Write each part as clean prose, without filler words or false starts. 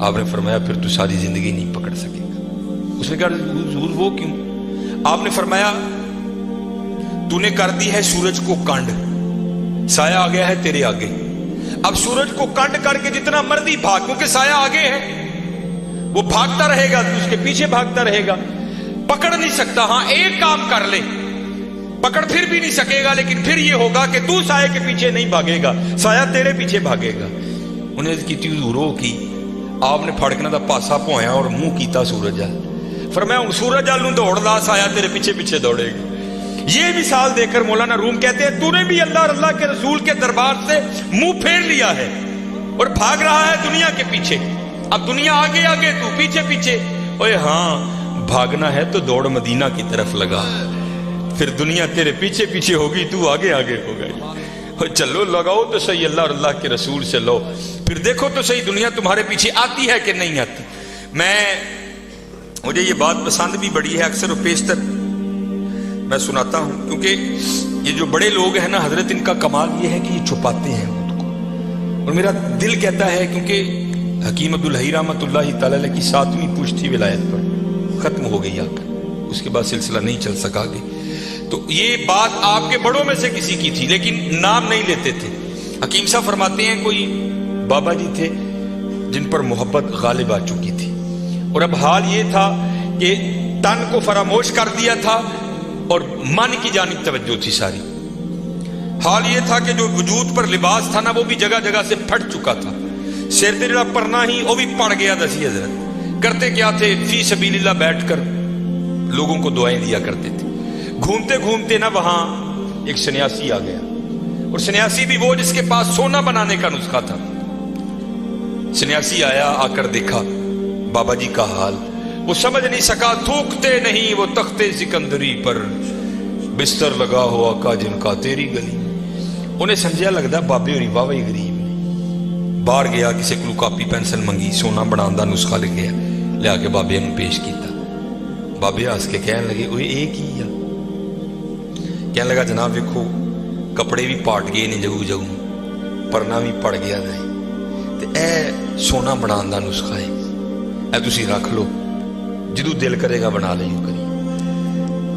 آپ نے فرمایا پھر تو ساری زندگی نہیں پکڑ سکے گا. اس نے کہا حضور وہ کیوں؟ آپ نے فرمایا تو نے کر دی ہے سورج کو کانڈ، سایہ آ گیا ہے تیرے آگے. اب سورج کو کانڈ کر کے جتنا مرضی بھاگ، کیونکہ سایہ آگے ہے، وہ بھاگتا رہے گا، تو اس کے پیچھے بھاگتا رہے گا، پکڑ نہیں سکتا. ہاں ایک کام کر لے، پکڑ پھر بھی نہیں سکے گا، لیکن پھر یہ ہوگا کہ تو سایہ کے پیچھے نہیں بھاگے گا، سایہ تیرے پیچھے بھاگے گا. انہیں کی حضور کی آپ نے پھڑکنا دا پاسا پویا اور منہ کیتا سورج جل. فرمایا سورج جل نوں دوڑ لا، سایہ تیرے پیچھے پیچھے دوڑے گا. یہ مثال دے کر مولانا روم کہتے ہیں تو نے بھی اللہ اور اللہ کے رسول کے دربار سے منہ پھیر لیا ہے اور بھاگ رہا ہے دنیا کے پیچھے. اب دنیا آگے آگے، تو پیچھے پیچھے. اوے ہاں بھاگنا ہے تو دوڑ مدینہ کی طرف لگا، پھر دنیا تیرے پیچھے پیچھے ہوگی، تو آگے آگے ہو گئی. چلو لگاؤ تو صحیح اللہ اور اللہ کے رسول سے لو، پھر دیکھو تو صحیح دنیا تمہارے پیچھے آتی ہے کہ نہیں آتی. مجھے یہ بات پسند بھی بڑی ہے، اکثر و بیشتر میں سناتا ہوں، کیونکہ یہ جو بڑے لوگ ہیں نا حضرت، ان کا کمال یہ ہے کہ یہ چھپاتے ہیں خود کو. اور میرا دل کہتا ہے، کیونکہ حکیم عبدالحی رحمۃ اللہ تعالی علیہ کی 7ویں پشت تھی ولایت پر، ختم ہو گئی آ کر، اس کے بعد سلسلہ نہیں چل سکا آگے. تو یہ بات آپ کے بڑوں میں سے کسی کی تھی، لیکن نام نہیں لیتے تھے. حکیم صاحب فرماتے ہیں کوئی بابا جی تھے جن پر محبت غالب آ چکی تھی، اور اب حال یہ تھا کہ تن کو فراموش کر دیا تھا اور من کی جانب توجہ تھی ساری. حال یہ تھا کہ جو وجود پر لباس تھا نا وہ بھی جگہ جگہ سے پھٹ چکا تھا. سر تے جڑا پرنا ہی وہ بھی پڑ گیا دسی حضرت. کرتے کیا تھے؟ فی سبیل اللہ بیٹھ کر لوگوں کو دعائیں دیا کرتے تھے. گھومتے گھومتے نا وہاں ایک سنیاسی آ گیا، اور سنیاسی بھی وہ جس کے پاس سونا بنانے کا نسخہ تھا. سنیاسی آیا، آ کر دیکھا بابا جی کا حال، وہ سمجھ نہیں سکا. تھوکتے نہیں وہ تختے سکندری پر، بستر لگا ہوا کا جن کا تیری گلی. انہیں سمجھا لگتا بابے ہوری واہ ہی غریب نے. باہر گیا، کسی کو کاپی پینسل منگی، سونا بنا دا نسخہ لکھیا، لیا کے بابے نے پیش کیتا. بابے ہس کے کہنے لگے اوے ایک ہی ہے. کہنے لگا جناب ویکھو کپڑے بھی پاٹ گئے نے جگو جگو، پرنا بھی پڑ گیا ہے، تے اے سونا بنا دا نسخہ ہے، اے تسی رکھ لو، جدو دل کرے گا بنا لیں کری.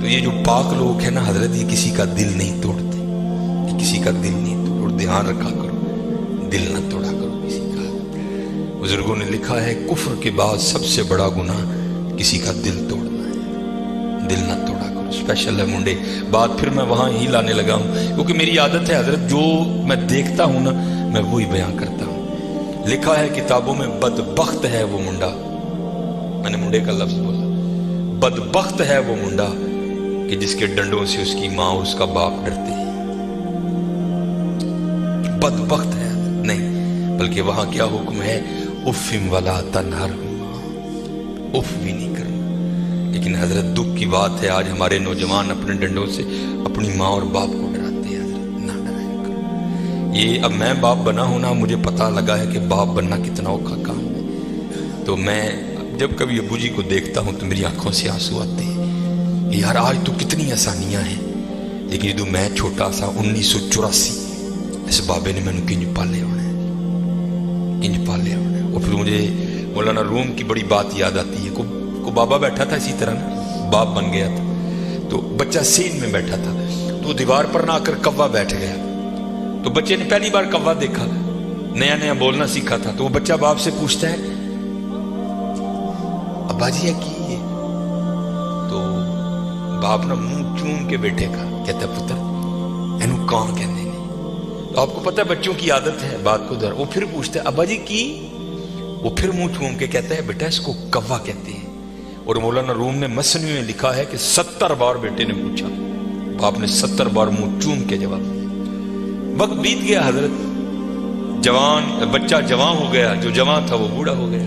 تو یہ جو پاک لوگ ہیں نا حضرت، یہ کسی کا دل نہیں توڑتے، یہ کسی کا دل نہیں توڑ. دھیان رکھا کرو، دل نہ توڑا کرو کسی کا. بزرگوں نے لکھا ہے کفر کے بعد سب سے بڑا گناہ کسی کا دل توڑنا ہے. دل نہ توڑا کرو. اسپیشل ہے منڈے. بات پھر میں وہاں ہی لانے لگا ہوں، کیونکہ میری عادت ہے حضرت، جو میں دیکھتا ہوں نا میں وہی بیان کرتا ہوں. لکھا ہے کتابوں میں بدبخت ہے وہ منڈا، میں نے منڈے کا لفظ بولا، بدبخت ہے وہ منڈا کہ جس کے ڈنڈوں سے اس کی ماں اور اس کا باپ ڈرتے ہیں. بدبخت ہے نہیں، بلکہ وہاں کیا حکم ہے؟ افم ولا تنہرہما، اف بھی نہیں کرنا. لیکن حضرت دکھ کی بات ہے آج ہمارے نوجوان اپنے ڈنڈوں سے اپنی ماں اور باپ کو ڈراتے ہیں. حضرت نہ ڈرائیں کرو. یہ اب میں باپ بنا ہوں نا، مجھے پتہ لگا ہے کہ باپ بننا کتنا اوکھا کام ہے. تو میں جب کبھی ابو جی کو دیکھتا ہوں تو میری آنکھوں سے آنسو آتے ہیں. یار آج تو کتنی آسانیاں ہیں، لیکن جدو میں چھوٹا سا 1984 اس بابے نے میں نے کنج پالے ہونا ہے، کنج پالے ہونا ہے. اور پھر مجھے مولانا روم کی بڑی بات یاد آتی ہے. کو بابا بیٹھا تھا اسی طرح نا، باپ بن گیا تھا، تو بچہ سین میں بیٹھا تھا، تو دیوار پر نہ آ کر کوا بیٹھ گیا. تو بچے نے پہلی بار کوا دیکھا، نیا نیا بولنا سیکھا تھا. تو وہ بچہ باپ سے پوچھتا ہے ابا جی ہے کی ہے؟ تو باپ نے منہ چوم کے بیٹے کا کہتا ہے پتر اینو کان کہنے نے. تو آپ کو پتہ ہے بچوں کی عادت ہے بات کو در. وہ پھر پوچھتا ہے ابا جی کی؟ وہ پھر منہ چوم کے کہتا ہے بیٹا اس کو کوا کہتے ہیں. اور مولانا روم نے مثنوی میں لکھا ہے کہ 70 بار بیٹے نے پوچھا، باپ نے 70 بار منہ چوم کے جواب دیا. وقت بیت گیا حضرت، جوان بچہ جوان ہو گیا، جو جوان تھا وہ بوڑھا ہو گیا.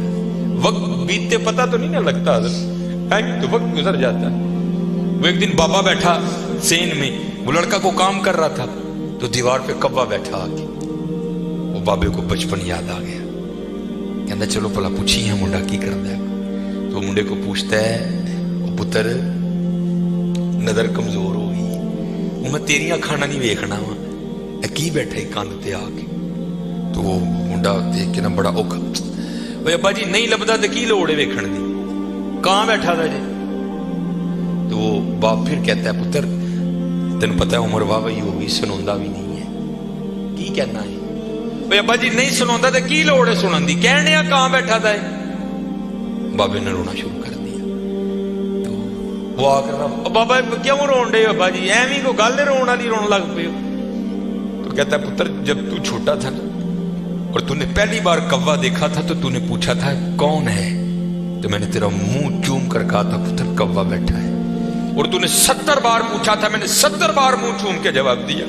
وقت بیتتے پتہ تو نہیں نہ لگتا حضرت، تو وقت گزر جاتا ہے. وہ ایک دن بابا بیٹھا سین میں، وہ لڑکا کو کام کر رہا تھا، تو دیوار پہ کوا بیٹھا آ کے. وہ بابے کو بچپن یاد آ گیا، کہنا چلو پلا پوچھی ہے منڈا کی کرتا ہے. تو منڈے کو پوچھتا ہے وہ پتر نظر کمزور ہو گئی، وہ میں تیریاں کھانا نہیں ویکھنا وا، کی بیٹھا ہی کاند تے آ کے. تو وہ منڈا دیکھ کے نا بڑا اوکھا، ابا جی نہیں لبدا تو کی لوڑ ہے ویکھن دی, کہاں بیٹھا تھا جی. تو وہ باپ پھر کہتا ہے پتر تین پتہ ہے عمر واہ ہی ہوگی, سنوندا بھی نہیں ہے, کی کہنا ہے. ابا جی نہیں سنوندا تو کی لوڑ ہے سنن دی, کہنے کہاں بیٹھا تھا. بابے نے رونا شروع کر دیا. تو وہ آ کر بابا کیوں رون ڈے ابا جی, ایویں کو گل ہے رون والی, رون لگ پے. تو کہتا ہے پتر جب تو چھوٹا تھا نا اور تو نے پہلی بار کوا دیکھا تھا تو نے پوچھا تھا کون ہے, تو میں نے تیرا منہ چوم کر کہا تھا پتر کوا بیٹھا ہے. اور تو نے 70 بار پوچھا تھا, میں نے 70 بار منہ چوم کے جواب دیا.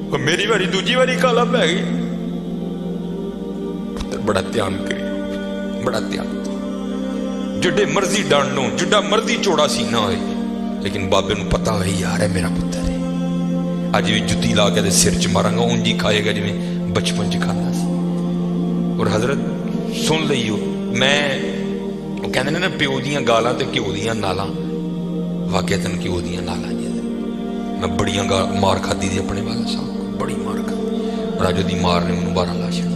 اور میری باری دوجی باری کالا پہ گئی. پتر بڑا دھیان کری, بڑا دھیان, جڈے مرضی ڈانڈو, جڈا مرضی چوڑا سینہ ہوئے, لیکن بابے نو پتا ہوئی یار ہے میرا پتر ہے. اج بھی جتی لا کے سر چ مارا گا, اونجی کھائے گا جی بچپن چ کھانا سی. اور حضرت سن لئیو, میں وہ کہتے ہیں نا پیو دیاں گالاں تے گھیو دیاں نالاں, واقعتاً گھیو دیاں نالاں جی. میں بڑیاں مار کھادی دی اپنے والا صاحب کو, بڑی مار کھادی. اور اج دی مار نے مینوں 12 لا چھڑیا.